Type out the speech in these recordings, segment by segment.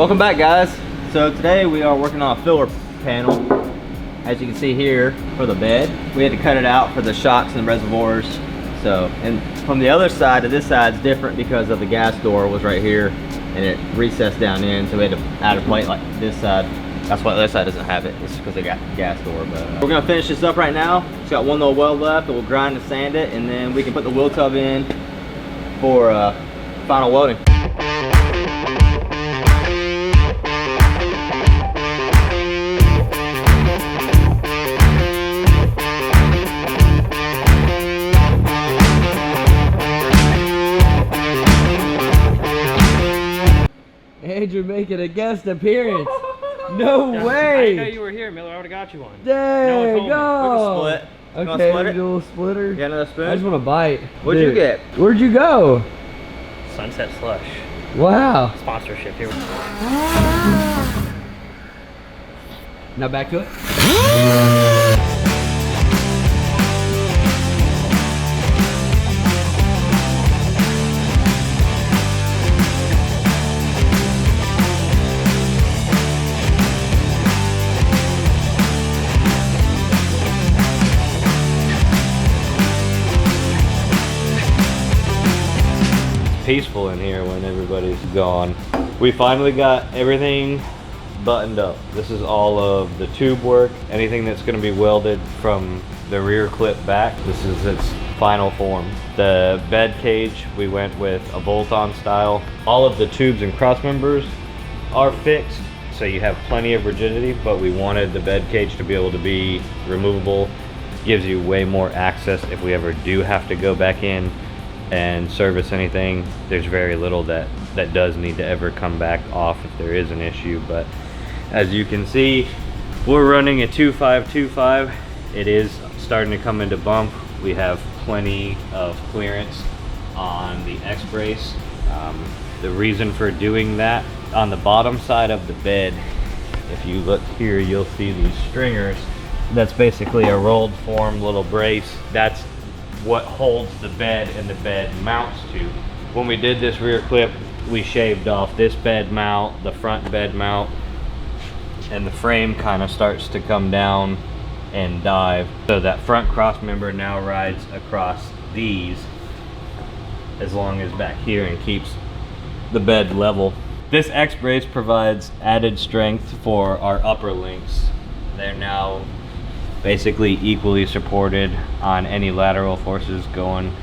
Welcome back, guys. So today we are working on a filler panel, as you can see here, for the bed. We had to cut it out for the shocks and reservoirs. So, and from the other side to this side is different because of the gas door was right here and it recessed down in, so we had to add a plate like this side. That's why the other side doesn't have it. It's because they got the gas door. But we're gonna finish this up right now. It's got one little weld left, and we'll grind and sand it, and then we can put the wheel tub in for final welding. Andrew making a guest appearance. No way! I didn't know you were here, Miller. I would've got you one. There you go. Split. Okay, we do a little splitter. Get another spoon? I just want to bite. What'd you get? Where'd you go? Sunset Slush. Wow. Sponsorship here. Now back to it. Peaceful in here when everybody's gone. We finally got everything buttoned up. This is all of the tube work, anything that's going to be welded from the rear clip back. This is its final form. The bed cage, we went with a bolt-on style. All of the tubes and cross members are fixed, so you have plenty of rigidity, but we wanted the bed cage to be able to be removable. Gives you way more access if we ever do have to go back in and service anything. There's very little that does need to ever come back off if there is an issue. But as you can see, we're running a 2525. It is starting to come into bump. We have plenty of clearance on the X-brace. The reason for doing that, on the bottom side of the bed, if you look here, you'll see these stringers. That's basically a rolled form little brace. That's what holds the bed and the bed mounts to. When we did this rear clip, we shaved off this bed mount, the front bed mount, and the frame kind of starts to come down and dive. So that front cross member now rides across these as long as back here and keeps the bed level. This X-brace provides added strength for our upper links. They're now basically equally supported on any lateral forces going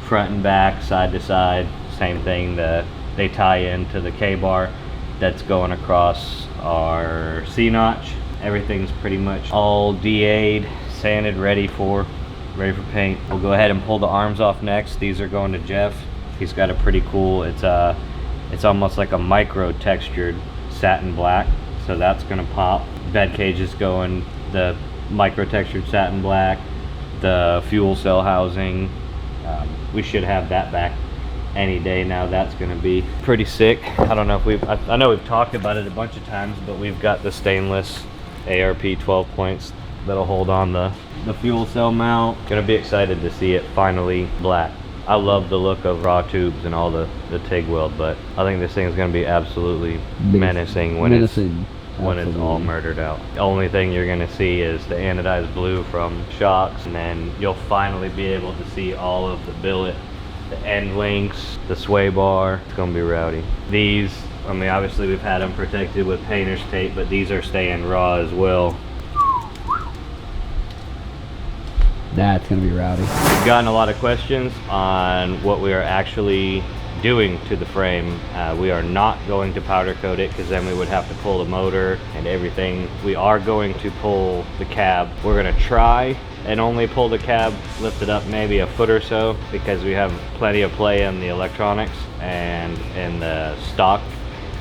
front and back, side to side. Same thing, they tie into the K-bar that's going across our C-notch. Everything's pretty much all DA'd, sanded, ready for paint. We'll go ahead and pull the arms off next. These are going to Jeff. He's got a pretty cool, it's almost like a micro textured satin black, so that's gonna pop. Bed cage is going the micro textured satin black. The fuel cell housing, we should have that back any day now. That's going to be pretty sick. I don't know if I know we've talked about it a bunch of times, but we've got the stainless ARP 12 points that'll hold on the fuel cell mount. Gonna be excited to see it finally black. I love the look of raw tubes and all the TIG weld, but I think this thing is going to be absolutely menacing when it's all murdered out. The only thing you're going to see is the anodized blue from shocks, and then you'll finally be able to see all of the billet, the end links, the sway bar. It's going to be rowdy. These, I mean, obviously we've had them protected with painter's tape, but these are staying raw as well. That's gonna be rowdy. We've gotten a lot of questions on what we are actually doing to the frame. We are not going to powder coat it, because then we would have to pull the motor and everything. We are going to pull the cab. We're gonna try and only pull the cab, lift it up maybe a foot or so, because we have plenty of play in the electronics and in the stock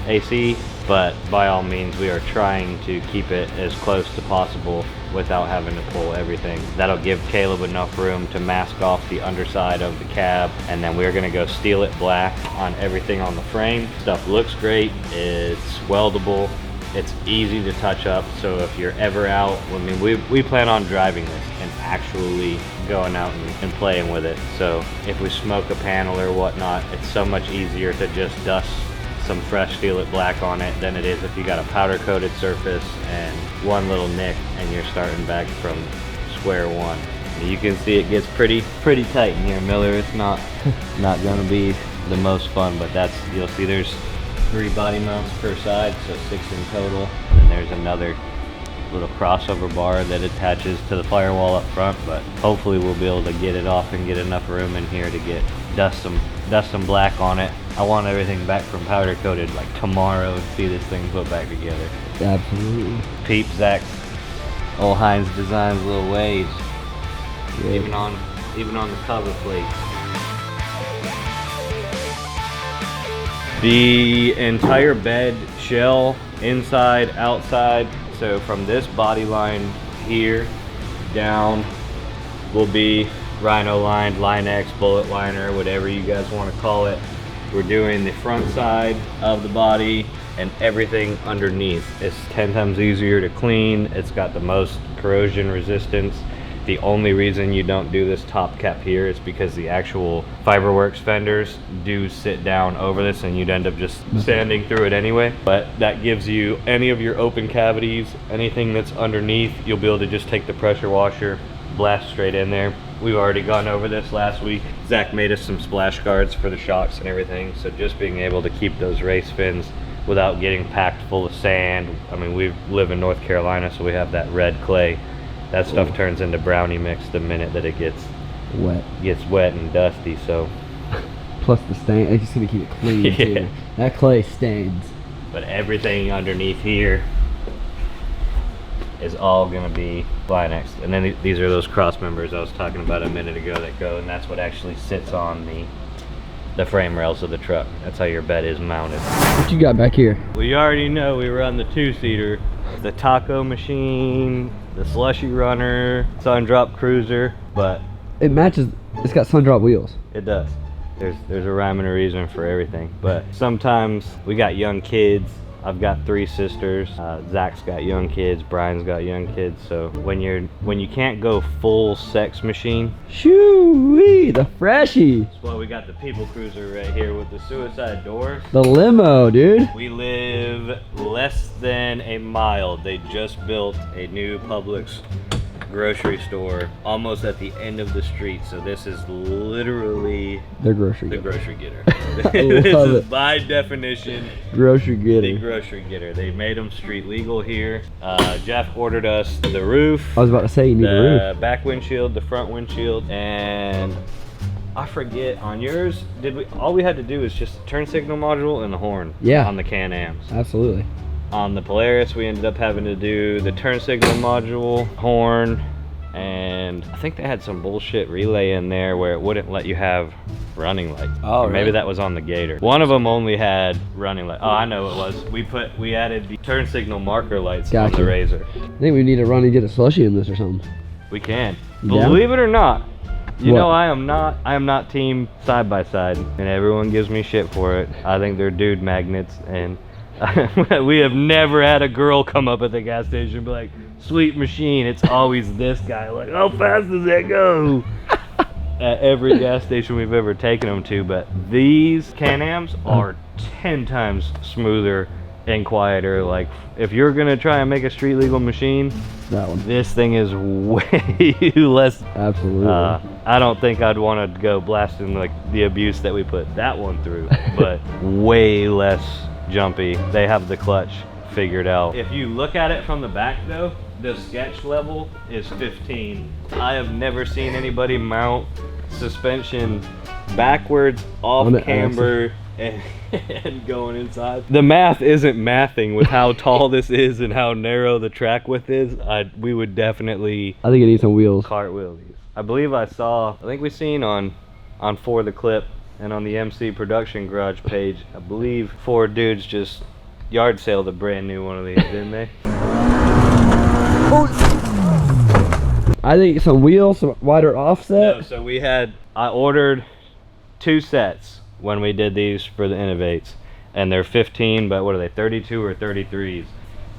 AC, but by all means we are trying to keep it as close to possible without having to pull everything. That'll give Caleb enough room to mask off the underside of the cab, and then we're gonna go steel it black on everything on the frame. Stuff looks great, it's weldable, it's easy to touch up, so if you're ever out, I mean, we plan on driving this and actually going out and playing with it. So if we smoke a panel or whatnot, it's so much easier to just dust some fresh steel it black on it than it is if you got a powder coated surface and one little nick and you're starting back from square one. You can see it gets pretty tight in here, Miller. It's not gonna be the most fun, but that's, you'll see there's 3 body mounts per side, so 6 in total. And then there's another little crossover bar that attaches to the firewall up front, but hopefully we'll be able to get it off and get enough room in here to get dust some black on it. I want everything back from powder coated like tomorrow and see this thing put back together. Absolutely. Peep Zach's old Heinz Designs little waves. Yeah. Even on the cover plate. The entire bed shell, inside, outside, so from this body line here down will be Rhino lined, Line X, bullet liner, whatever you guys want to call it. We're doing the front side of the body and everything underneath. It's 10 times easier to clean. It's got the most corrosion resistance. The only reason you don't do this top cap here is because the actual Fiberworks fenders do sit down over this and you'd end up just sanding through it anyway. But that gives you any of your open cavities, anything that's underneath, you'll be able to just take the pressure washer, blast straight in there. We've already gone over this last week. Zach made us some splash guards for the shocks and everything. So just being able to keep those race fins without getting packed full of sand. I mean, we live in North Carolina, so we have that red clay. That stuff turns into brownie mix the minute that it gets wet and dusty. So plus the stain, it's just gonna keep it clean. Yeah. Too. That clay stains. But everything underneath here is all gonna be Line X. And then these are those cross members I was talking about a minute ago that go, and that's what actually sits on the frame rails of the truck. That's how your bed is mounted. What you got back here? Well, you already know we run the 2-seater, the taco machine, the slushy runner, sun drop cruiser, but It matches. It's got sun drop wheels. it does. There's a rhyme and a reason for everything. But sometimes we got young kids. I've got 3 sisters. Zach's got young kids. Brian's got young kids. So when you can't go full sex machine, Shoo-wee, the freshie. that's why we got the people cruiser right here with the suicide doors. The limo, dude. We live less than a mile. They just built a new Publix grocery store almost at the end of the street. So this is literally The grocery the getter. grocery getter. I This love is it. by definition Grocery the getter. grocery getter. They made them street legal here. Jeff ordered us the roof, I was about to say you need a roof. the back windshield, the front windshield, and I forget on yours, all we had to do is just turn signal module and the horn. Yeah. On the Can-Ams. Absolutely. On the Polaris, we ended up having to do the turn signal module, horn, and I think they had some bullshit relay in there where it wouldn't let you have running lights. Oh, Or maybe really? that was on the Gator. One of them only had running lights. Oh, I know it was. We added the turn signal marker lights on Gotcha. the Razor. I think we need to run and get a slushie in this or something. We can. Yeah? Believe it or not, you What? know I am not team side by side, and everyone gives me shit for it. I think they're dude magnets, and we have never had a girl come up at the gas station and be like, "Sweet machine." It's always this guy like, "How fast does that go?" At every gas station we've ever taken them to. But these Can-Ams are 10 times smoother and quieter. Like, if you're gonna try and make a street legal machine, That one. this thing is way less. Absolutely. I don't think I'd want to go blasting like the abuse that we put that one through, but way less jumpy. They have the clutch figured out. If you look at it from the back though, the sketch level is 15. I have never seen anybody mount suspension backwards off On the camber and going inside. The math isn't mathing with how tall this is and how narrow the track width is. We would definitely I think it needs some wheels. cartwheel these. I believe I think we seen on For the Clip and on the MC Production Garage page, I believe 4 dudes just yard saled a brand new one of these, didn't they? I think some wheels, some wider offset. No, so I ordered 2 sets when we did these for the Innovates, and they're 15, but what are they, 32 or 33s?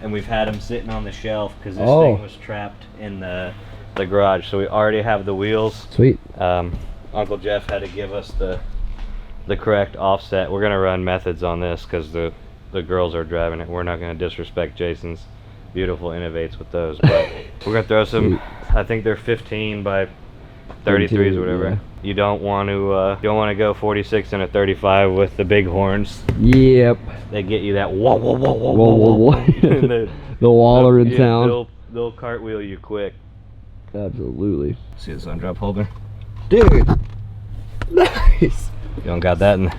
And we've had them sitting on the shelf because this thing was trapped in the garage, so we already have the wheels. Sweet. Uncle Jeff had to give us the the correct offset. We're gonna run methods on this because the girls are driving it. We're not gonna disrespect Jason's beautiful innovates with those, but we're gonna throw some. I think they're 15 by 33s or whatever. Yeah. You don't want to go 46 and a 35 with the big horns. Yep. They get you that whoa whoa whoa whoa Whoa, whoa, whoa. the Waller in town. They'll cartwheel you quick. Absolutely. See the sun drop holder? Dude. Nice. You don't got that in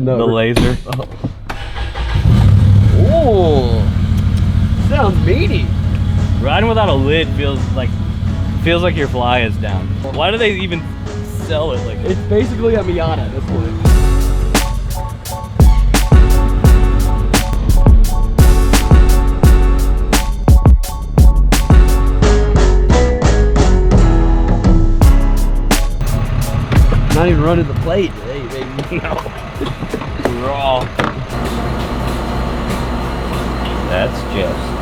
the laser. Oh. Sounds meaty. Riding without a lid feels like your fly is down. Why do they even sell it like that? It's basically a Miata at this point. Not even running the plate today, baby. No. Raw. That's just.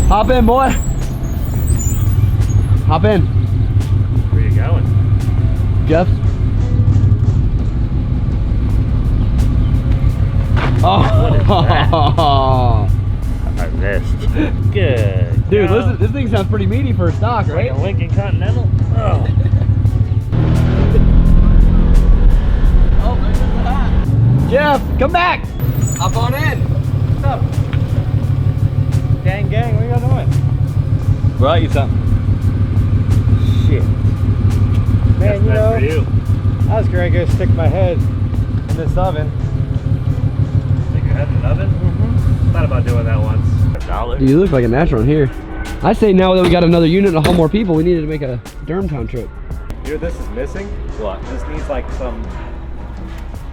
Hop in, boy. Hop in. Where you going? Jeff. Oh. I missed. Good. Dude, go. listen, this thing sounds pretty meaty for a stock, Like right? a Lincoln Continental. Oh. Oh, there's the hat. Jeff, come back. Hop on in. What's up? Gang, what are y'all doing? Brought you something. Shit. Man, you know, I was gonna go stick my head in this oven. Stick your head in the oven? Mm-hmm. Thought about doing that once. $1. You look like a natural in here. I say now that we got another unit and a whole more people, we needed to make a Durhamtown trip. You know this is missing? What? This needs like some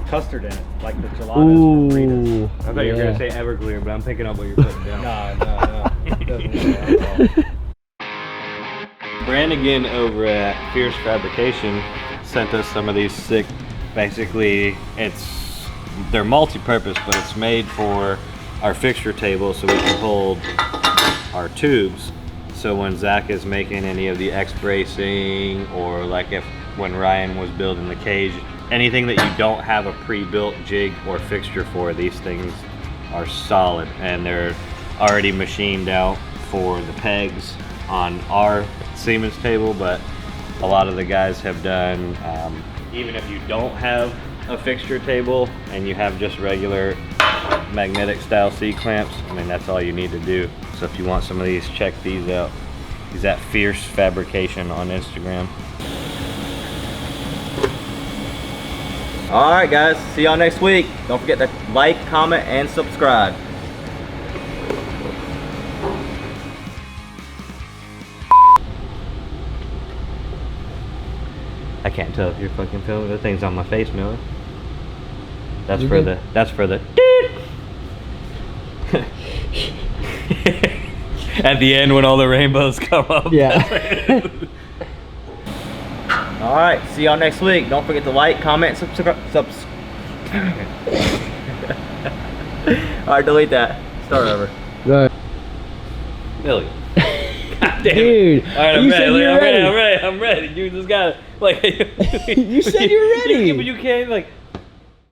custard in it, like the gelatos Ooh. for Fritas. I thought you were gonna say Everclear, but I'm picking up what you're putting down. No. It doesn't need that at all. Brandon over at Fierce Fabrication sent us some of these sick. Basically, they're multi-purpose, but it's made for our fixture table so we can hold our tubes. So when Zach is making any of the X bracing, or like when Ryan was building the cage, anything that you don't have a pre-built jig or fixture for, these things are solid, and they're already machined out for the pegs on our Siemens table. But a lot of the guys have done, even if you don't have a fixture table and you have just regular magnetic style C-clamps, I mean, that's all you need to do. So if you want some of these, check these out. He's at Fierce Fabrication on Instagram. All right, guys. See y'all next week. Don't forget to like, comment, and subscribe. I can't tell if you're fucking filming. The thing's on my face, Miller. That's You for good? that's for the at the end when all the rainbows come up. Yeah. All right. See y'all next week. Don't forget to like, comment, subscribe. All right, delete that. Start over. Right. Millie. God damn Dude, it. All right, you said you were ready. I'm ready. You just gotta like. You said you were ready. But you can't like.